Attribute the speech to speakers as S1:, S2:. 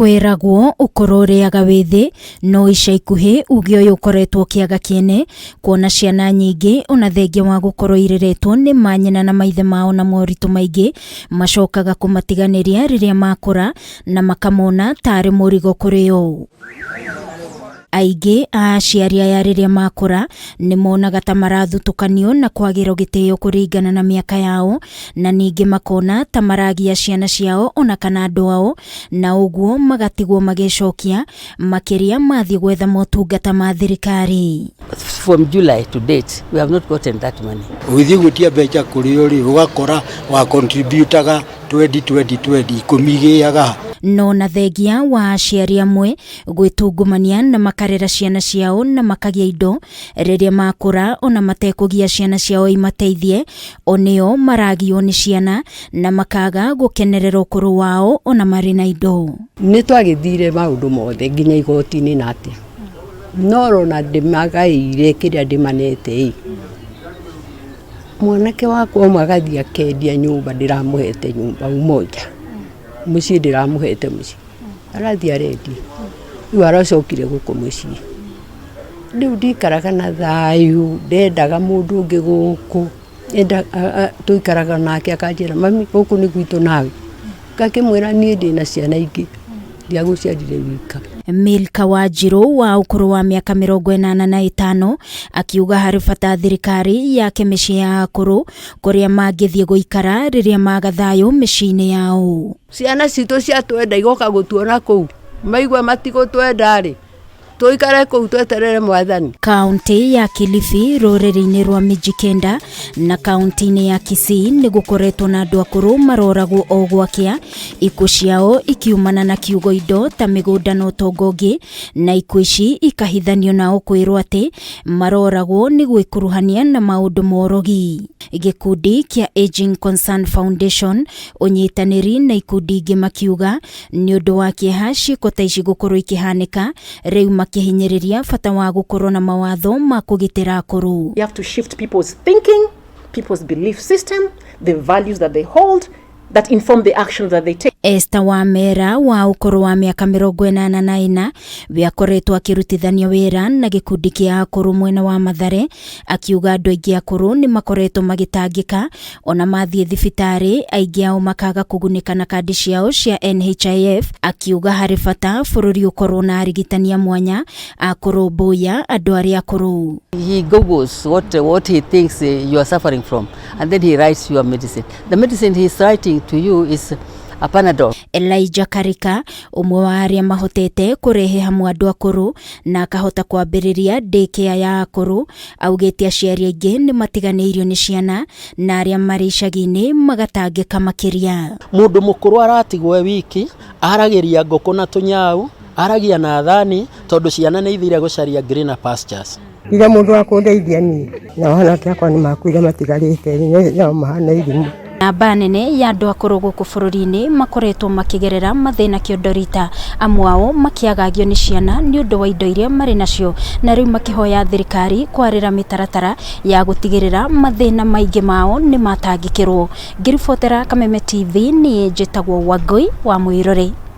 S1: Kwiragwo ukuru uriaga withi no ica ikuhi ugi uyu ukoretwo kiaga kiene kuona ciana nyingi ona thengia wa gukorwo ireretwo ni manyina na maithe mao na moritu maingi macokaga kumatiganiria riria makura na makamona tari murigo kuri o. Aingi a aciari aya riria makura ni monaga ta marathutukanio na kwagirwo gitio kuringana na miaka yao, na ningi makona ta maragia ciana ciao ona kana andu ao, na uguo magatigwo magicokia makiria mathie gwetha motungata ma thirikari.
S2: From July to date we have not gotten that money.
S3: Uthi gutia becha kuri uri ugakora wa contributaga 2020 kumigiaga
S1: no na thengia wa aciari amwe gwitungumania na makarera ciana ciao na makagia indo riria makura ona matekugia ciana ciao imateithie, oneo maragio ni ciana na makaga gukenerera ukuru wao ona mari na indo.
S4: Ni twagithire maundu mothe nginya igoti-ini na atia noro na ndimagaire kiria ndimanete mwanake wakwa magathia kendia nyumba ndiramuhete nyumba umoja muci ndiramuhete muci arathia rendi iu aracokire guku muci riu ndikaraga na thayu ndendaga mundu ungi guku tuikaraga nake akanjira mami guku ni gwitu nawe ngakimwira nie ndina ciana ingi ndiaguciarire wika.
S1: Milka Wanjiru wa ukuru wa miaka 85 akiuga hari bata thirikari yake micii ya akuru kuria mangithie guikara riria magathayo micii-ini yao.
S4: Ciana citu ciatwenda igoka gutuona kuu maigwa matigutwenda ri tuikare kuu tweterere mwathani. Kaunti ya Kilifi ruriri-ini rwa Mijikenda na kaunti-ini ya Kisii ni gukoretwo na andu akuru maroragwo o gwakia, ikuũ ciao ikiumana na kiugo indo ta migunda na utongo ungi, na ikuũ ici ikahithanio nao kwirwo ati maroragwo ni gwikuruhania na maundu morogi. Gikundi kia Aging Concern Foundation unyitaniri na ikundi ingi makiuga ni undu wa kieha ciiko ta ici gukorwo ikihanika riu makihinyiriria bata wa gukorwo na mawatho ma kugitira akuru.
S5: You have to shift people's thinking, people's belief system, the values that they hold that inform the actions that they take.
S1: Esther Wamera wa ukuru wa miaka 84 biakoretwo akirutithania wira na gikundi kia akuru mwena wa Mathare, akiuga andu aingi akuru ni makoretwo magitangika ona mathie thibitari aingi ao makaga kugunika na kandi ciao cia NHIF, akiuga hari bata bururi ukorwo na arigitania mwanya akuru boya andu aria akuru.
S2: He googles what he thinks you are suffering from and then he writes your medicine. The medicine he is writing to you is a Panadol.
S1: Elijah Karika umwe wa aria mahotete kurehe hamwe andu akuru na akahota kwambiriria daycare ya akuru, augite aciari aingi ni matiganiirio ni ciana na aria mari icagi-ini magatangika makiria.
S6: Mundu mukuru aratigwo wiki aragiria ngoko na tunyau aragia na thani tondu ciana ni ithire gucaria greener pastures.
S7: Ira mundu akundeithia ni na wana takwa ni makuire matigarite ni mahana irimu.
S1: Namba nene ya andu akuru guku bururi-ini makoretwo makigerera mathina kiondorita, amwe ao makiagagio ni ciana ni undu wa indo iria mari nacio, na riu makihoya thirikari kwarira mitaratara ya gutigirira mathina maingi mao ni matangikirwo. Ngiribotera Kameme TV ni njitagwo Wangui wa Mwirore.